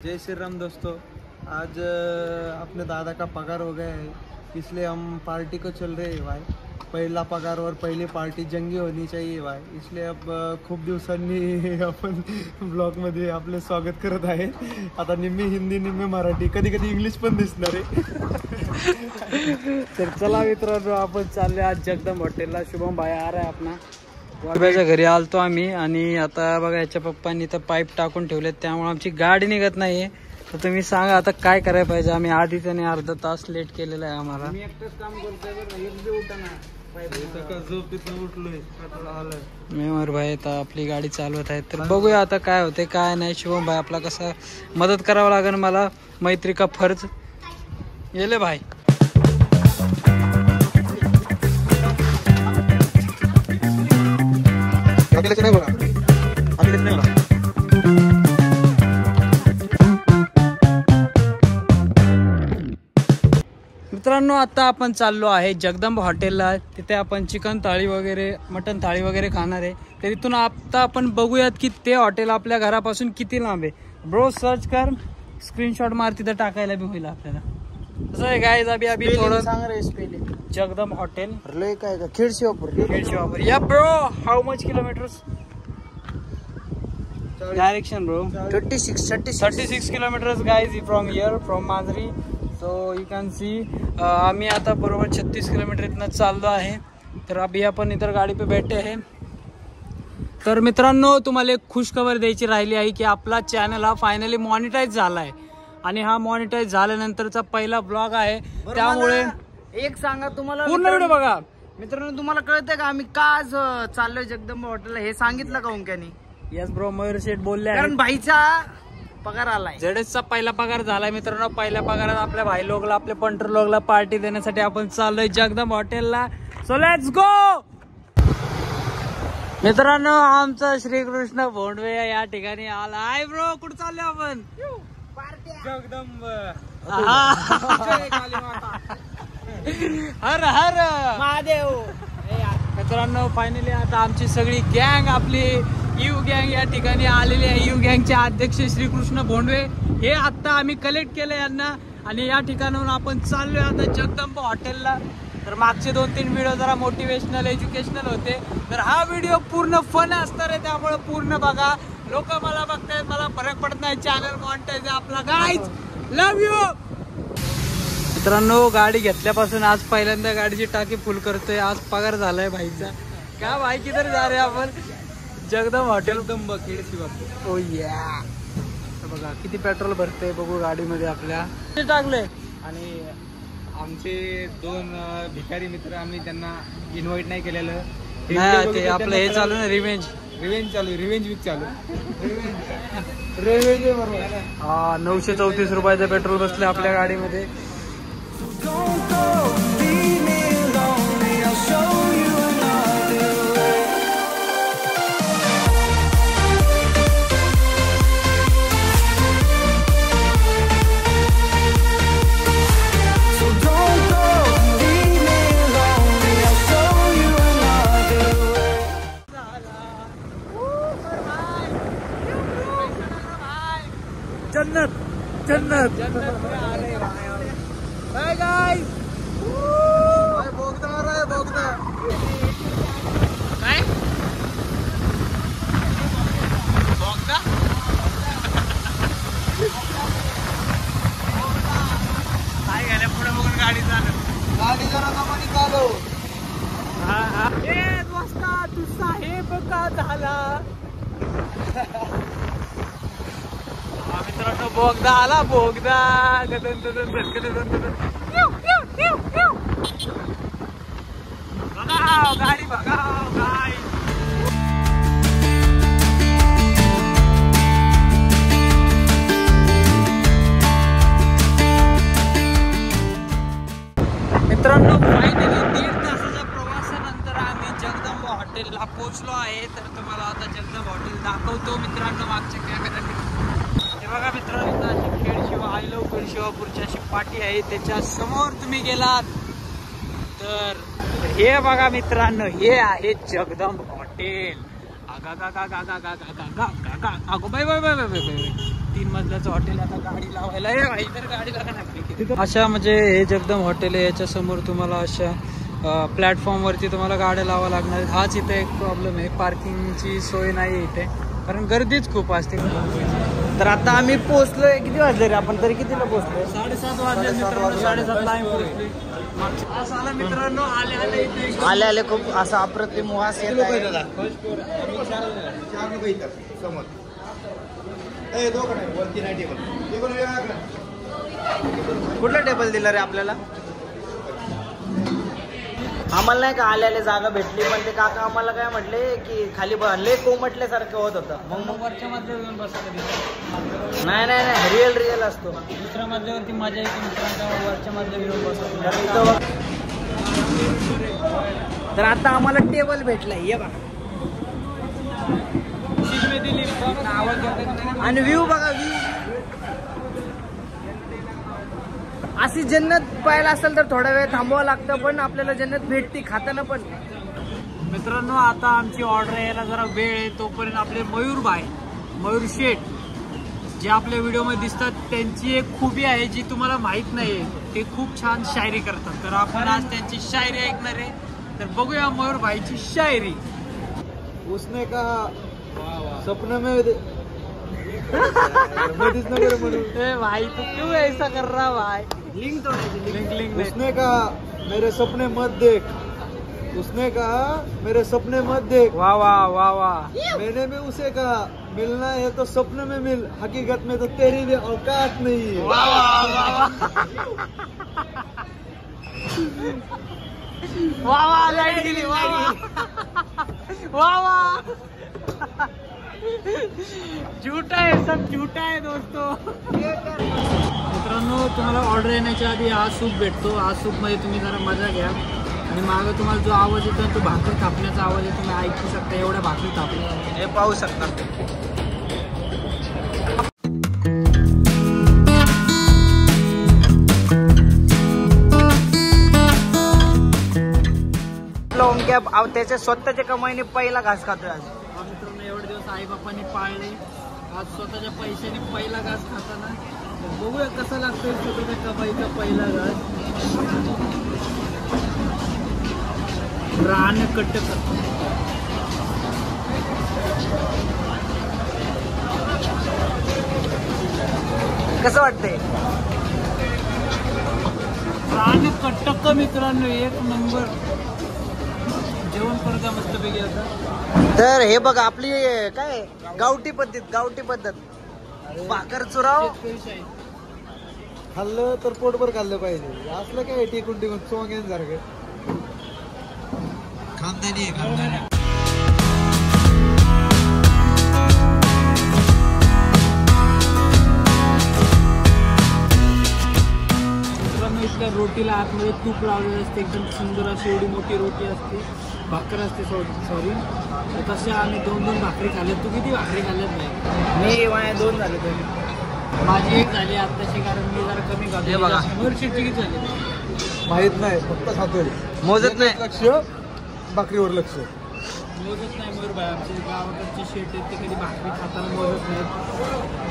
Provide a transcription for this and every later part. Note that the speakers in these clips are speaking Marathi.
जय श्री राम दोस्तों। आज अपने दादा का पगार हो गया है, इसलिए हम पार्टी को चल रहे हैं भाई। पहिला पगार और पहिली पार्टी जंगी होनी चाहिए भाई, इसलिए अब खूप दिवसांनी आपण ब्लॉगमध्ये आपले स्वागत करत आहे। आता निम्मी हिंदी निम्मी मराठी कधी कधी इंग्लिश पण दिसणार आहे। तर चला मित्रांनो, आपण चालले आज जगदंब हॉटेलला। शुभम भाई आ रहा है अपना वाडब्याच्या घरी आलतो आम्ही, आणि आता बघा याच्या पप्पांनी तर पाईप टाकून ठेवलेत, त्यामुळे आमची गाडी निघत नाहीये। तर तुम्ही सांगा आता काय करायला पाहिजे। आम्ही आधी त्याने अर्धा तास लेट केलेला आहे आम्हाला। मी एकटाच काम करतोय बरं, एक बी उठना झोपेतून उठलोय मेमर भाई आता आपली गाडी चालवत आहे। तर बघूया आता काय होते काय नाही। शुभम भाई आपला कसा मदत करावं लागेल मला, मैत्री का फर्ज येले भाई। मित्रांनो आता आपण चाललो आहे जगदंब हॉटेलला। तिथे आपण चिकन थाळी वगैरे मटन थाळी वगैरे खाणार आहे। तर इथून आता आपण बघूयात की ते हॉटेल आपल्या घरापासून किती लांब आहे। ब्रो सर्च कर, स्क्रीनशॉट मार, तिथे टाकायला बी होईल आपल्याला। तसं आहे गाइस, अभी थोडं सांग रे स्पेलिंग। जगदंब हॉटेल लय काय का खेडशिवापूर। या bro, how much kilometres direction bro? 36 kilometres guys from here, from Manjari. So you can see आम्ही आता बरोबर 36 किलोमीटर इथनं चाललो आहे। तर अभी आपण इतर गाडी पे बैठे आहे। तर मित्रांनो, तुम्हाला एक खुशखबर द्यायची राहिली आहे की आपला चॅनल हा फायनली मॉनिटाईज झाला आहे, आणि हा मॉनिटाईज झाल्यानंतरचा पहिला ब्लॉग आहे। त्यामुळे एक सांगा तुम्हाला, पूर्ण व्हिडिओ बघा मित्रांनो। तुम्हाला कळतंय का आम्ही का आज चाललोय जगदंब हॉटेलला, हे सांगितलं का ओंक्यानी? यस ब्रो, मयूर शेठ बोलले कारण भाईचा पगार आलाय, जडेजचा पहिला पगार झालाय मित्रांनो। पहिल्या पगारात आपल्या भाई लोकला, आपल्या पंटर लोकला पार्टी देण्यासाठी आपण चाललोय जगदंब हॉटेलला। सो लेट्स गो मित्रांनो। आमचा श्रीकृष्ण भोंडवे या ठिकाणी आला आहे। ब्रो कुठे चाललोय आपण? जगदंब हर हर महादेव। मित्रांनो फायनली आता आमची सगळी गँग, आपली यू गँग या ठिकाणी आलेली आहे। यू गँगचे अध्यक्ष श्रीकृष्ण भोंडवे हे आता आम्ही कलेक्ट केले यांना, आणि या ठिकाणाहून आपण चाललोय आता जगदंब हॉटेलला। तर मागचे 2-3 व्हिडिओ जरा मोटिवेशनल एज्युकेशनल होते, तर हा व्हिडिओ पूर्ण फन असणार आहे, त्यामुळे पूर्ण बघा। लोक मला बघतायत, मला फरक पडत नाही, चॅनल मॉनिटाईज आहे आपला। Guys love you. मित्रांनो गाडी घेतल्यापासून आज पहिल्यांदा गाडीची टाकी फुल करतोय। आज पगार झालाय भाईचा। क्या भाई किधर जा रहे आपण? जगदंब हॉटेल जगदंब खेडशिवापूर। ओ या, बघा किती पेट्रोल भरते बघू गाडीमध्ये आपल्या। किती टाकले? आणि आमचे 2 भिकारी मित्र, आम्ही त्यांना इन्व्हाइट नाही केलेलं। नाही ते आपलं हे चालू ना, रिवेंज चालू, रिवेंज वीक चालू। हा 934 रुपयाचं पेट्रोल बसले आपल्या गाडीमध्ये। जन्नत जन्नत बाय गाइस। बोगदा आहे बोगदा। काय बोगदा? काय गेल्या पुढे बघून गाडी चालत, गाडी जरा कमानी चालव। ए वाजता तू साहेब का झाला? मित्रांनो बोगदा आला, बोगदा। बघाव गाडी, बघाव गाडी। मित्रांनो फायनली 1.5 तासाच्या प्रवासानंतर आम्ही जगदंब हॉटेलला पोहोचलो आहे। तर तुम्हाला आता जगदंब हॉटेल दाखवतो मित्रांनो मागच्या कॅमेऱ्याने। बघा मित्रांनो, खेडशिवा आय लव्ह खेडशिवापूरची अशी पाटी आहे, त्याच्या समोर तुम्ही गेलात तर हे बघा मित्रांनो, हे आहे जगदंब हॉटेल। अगो बाय बाय बाय बाय बाय। 3 मजल्याचं हॉटेल. आता गाडी लावायला तर गाडी लागणार. अशा म्हणजे हे जगदम हॉटेल आहे, याच्या समोर तुम्हाला अशा प्लॅटफॉर्म वरती तुम्हाला गाड्या लावा लागणार. हाच इथे एक प्रॉब्लेम आहे, पार्किंगची सोय नाही इथे, कारण गर्दीच खूप असते. तर आता आम्ही पोहोचलोय. किती वाजले रे आपण, तरी कितीला पोहोचलोय? 7:30 वाजले मित्रांनो. 7:30ला आम्ही पोहोचलोय. मित्रांनो आले आले खूप असा अप्रतिम वास येत आहे. कुठला टेबल दिला रे आपल्याला? आम्हाला नाही का आल्याला जागा भेटली, पण ते काका आम्हाला काय म्हटले की खाली लय कोमटल्यासारखं होत होतं. मग वरच्या मजल्यावर येऊन बसा कधी. नाही नाही नाही, रिअल असतो. दुसऱ्या मजल्यावरती मजा येते मित्रांनो, वरच्या मजल्यावर येऊन बसा. तर आता आम्हाला टेबल भेटलाय, ये बघा. आणि व्ह्यू बघा, व्ह्यू. अशी जन्नत पाहायला असेल तर थोडा वेळ थांबावं लागतं, पण आपल्याला जन्नत भेटते खाताना पण. मित्रांनो आता आमची ऑर्डर यायला जरा वेळ आहे, तोपर्यंत आपले मयूर शेठ जे आपल्या व्हिडिओमध्ये दिसतात, त्यांची एक खूबी आहे जी तुम्हाला माहित नाही. ते खूप छान शायरी करतात. तर आपण आज त्यांची शायरी ऐकणार आहे. तर बघूया मयूर भाईची शायरी. उसने कहा सपने में भाई तू क्यों ऐसा कर रहा भाई? लिंक उसने कहा मेरे सपने मत देख. उसने कहा मेरे सपने मत देख. वाह वाह वाह वाह. मैंने भी उसे कहा मिलना है तो सपने में मिल, हकीकत में तो तेरी भी औकात नहीं है. वाह वाह वाह वाह. लाईट गेली. वाह वाह वाह. झूठा है, सब झूठा है दोस्तों. मित्रांनो तुम्हाला ऑर्डर येण्याच्या आधी हा सूप भेटतो. हा सूप मध्ये तुम्ही जरा मजा घ्या. आणि मागं तुम्हाला जो आवाज येतो तो भाकरी थापण्याचा आवाज आहे, तुम्ही ऐकू शकता. एवढ्या भाकरी थापल्या हे पाहू शकता. त्याच्या स्वतःच्या कमाईने पहिला घास खातोय आज. मित्रांनो एवढे दिवस आई बापांनी पाळले, आज स्वतःच्या पैशाने पहिला घास खाताना बघूया कसं लागतोय स्वतःच्या कमाईचा पहिला घास. रान कटक. कसं वाटतंय? रान कटक मित्रांनो, एक नंबर जेवण करता मस्तपैकी. आता तर हे बघा आपली काय गावठी पद्धत. भाकर चुराव खाल्लं तर पोटभर खाल्लं पाहिजे. असलं काय टिकून चोंगेन सारखं खानदानी आहे, खानदानी. इथल्या रोटीला आतमध्ये तूप लावलेलं असते, एकदम सुंदर अशी एवढी मोठी रोटी असते, भाकर असते. सॉरी तसे आम्ही 2 भाकरी खाल्ल्यात. तू किती भाकरी खाल्ल्यात? नाही, मी माझ्या 2 झाले तरी. माझी 1 झाली आत्ताशी, कारण मी जरा कमी खातो. बघा मयूरची किती झाली माहित नाही, फक्त खातोय, मोजत नाही. लक्ष भाकरीवर लक्ष मोजत नाही. मयूर भाई आमचे गावाकडचे शेट आहेत, ते कधी भाकरी खाताना मोजत नाहीत.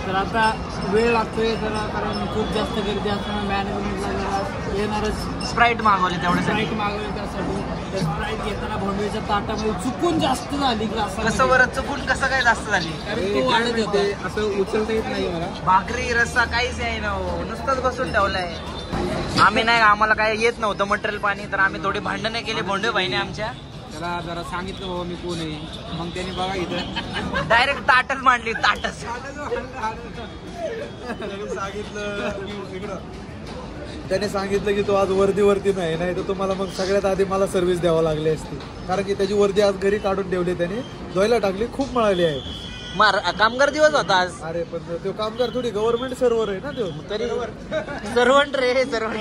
तर आता वेळ लागतोय जरा, कारण खूप जास्त गर्दी असताना मॅनेजमेंटला जरा येणारच. स्प्राईट मागवले, तेवढं स्प्राईट मागवले त्यासाठी. तर स्प्राईट घेताना भोंडवेच्या ताटामध्ये चुकून जास्त झाली ग्लास. कसं बरं चुकून कसं काय जास्त झाली? कारण तो वाढत होता, असं उचलता येत नाही मला. भाकरी रस्सा काहीच आहे ना, नुसतंच बसून ठेवलाय. आम्ही नाही, आम्हाला काय येत नव्हतं मटेरियल पाणी, तर आम्ही थोडी भांडणं केली भोंडवे भाईने आमच्या. त्याला जरा सांगितलं बाबा मी कोण आहे, मग त्याने बघा इथं डायरेक्ट ताटच मांडली. ताटच त्याने सांगितलं की तो आज वर्दीवरती नाही तर तुम्हाला मग सगळ्यात आधी मला सर्व्हिस द्यावं लागली असती, कारण की त्याची वर्दी आज घरी काढून ठेवली त्याने, धुवायला टाकली, खूप मळाली आहे. कामगार दिवस होता आज. अरे पण तो कामगार थोडी गव्हर्नमेंट सर्व्हर आहे ना, तो तरी सर्वंट रे, सर्वंट.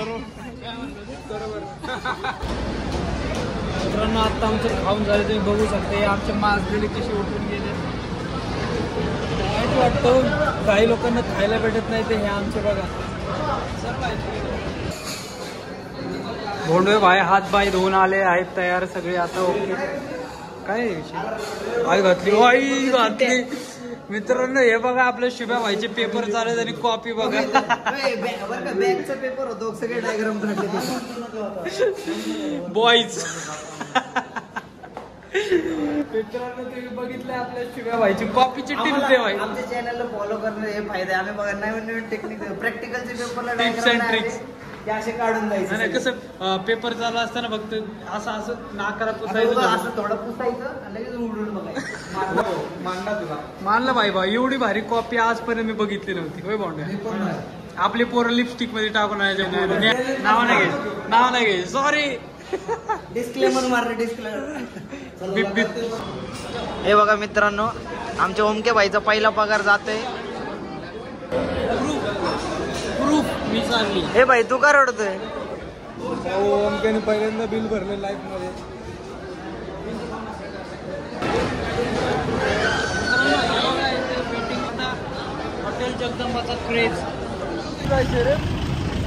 मित्रांनो आता आमचं खाऊन झालं, तुम्ही बघू शकता. आमच्या मासलेली कशी उठून गेले. वाईट वाटतं काही लोकांना खायला भेटत नाही, ते हे आमचे बघा. भोंडवे भाई हात बाई धुवून आले आहेत, तयार सगळे. आता ओके काय आई घातली मित्रांनो हे बघा आपल्या शुभ्या व्हायचे पेपर चालू आहेत आणि कॉपी बघा. बॅगचा पेपर होतो सगळे डायग्राम बॉईज. मित्रांनो तुम्ही बघितलं आपल्या शुभ्या व्हायची कॉपीची टिप्स आहे भाई. आमच्या चॅनलला फॉलो करणं हे फायदा आहे. आम्ही बघा नवीन नवीन टेक्निक प्रॅक्टिकलचे पेपरला टिप्स अँड ट्रिक्स ते असे काढून जायचं. नाही कसं पेपर चालू असताना फक्त असं असं नाकाला पुसायचं. असं थोडं पुसायचं आणि लगेच उडून बघायचं. मांडा तुला मानलं भाई भाई एवढी भारी कॉपी आजपर्यंत मी बघितली नव्हती. होय भाऊ आपली पोरं लिपस्टिक मध्ये टाकून नाव नाही घ्यायचं नाव नाही घ्यायचं सॉरी. डिस्क्लेमर मारले डिस्क्लेमर. हे बघा मित्रांनो आमच्या ओमके भाईचा पहिला पगार जातोय. प्रूफ मी चालली. हे भाई तू का रडतोय? ओमकेने पहिल्यांदा बिल भरले लाईफ मध्ये. हॉटेल जगदंबाचा क्रेज.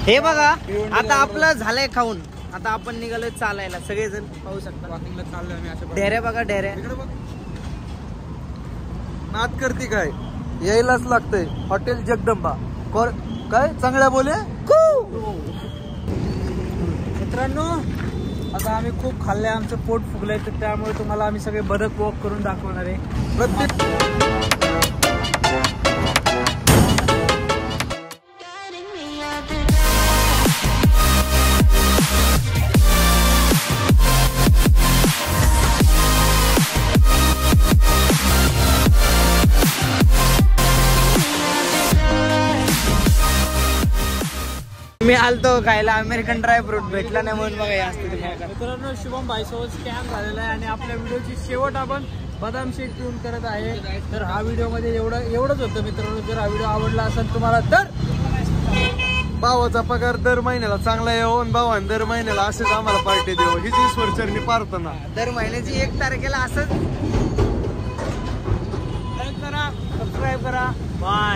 हे बघा आता आपलं झालंय खाऊन. आता आपण निघालोय चालायला. सगळेजण पाहू शकता वॉकिंगला चाललोय आम्ही अशा ढेऱ्या बघा ढेऱ्या. नाद करते काय यायलाच लागतंय. हॉटेल जगदंबा काय चांगल्या बोले. मित्रांनो आता आम्ही खूप खाल्ले आमचं पोट फुगलंय तर त्यामुळे तुम्हाला आम्ही सगळे बदक वॉक करून दाखवणार आहे. प्रत्येक मी आलतो खायला अमेरिकन ड्राय फ्रूट भेटला नाही म्हणून बघा असतं. मित्रांनो शुभम भाईसोबत स्कॅम झालेला आहे आणि आपल्या व्हिडिओची शेवट आपण बदाम शेक पिऊन करत आहे. तर हा व्हिडिओमध्ये एवढंच होतं मित्रांनो. जर हा व्हिडिओ आवडला असेल तुम्हाला तर भावाचा पगार दर महिन्याला चांगला येऊन भावान दर महिन्याला असेच आम्हाला पार्टी देऊ हीच ईश्वरचरणी प्रार्थना. दर महिन्याची 1 तारखेला असंच लाईक करा सबस्क्राईब करा बाय.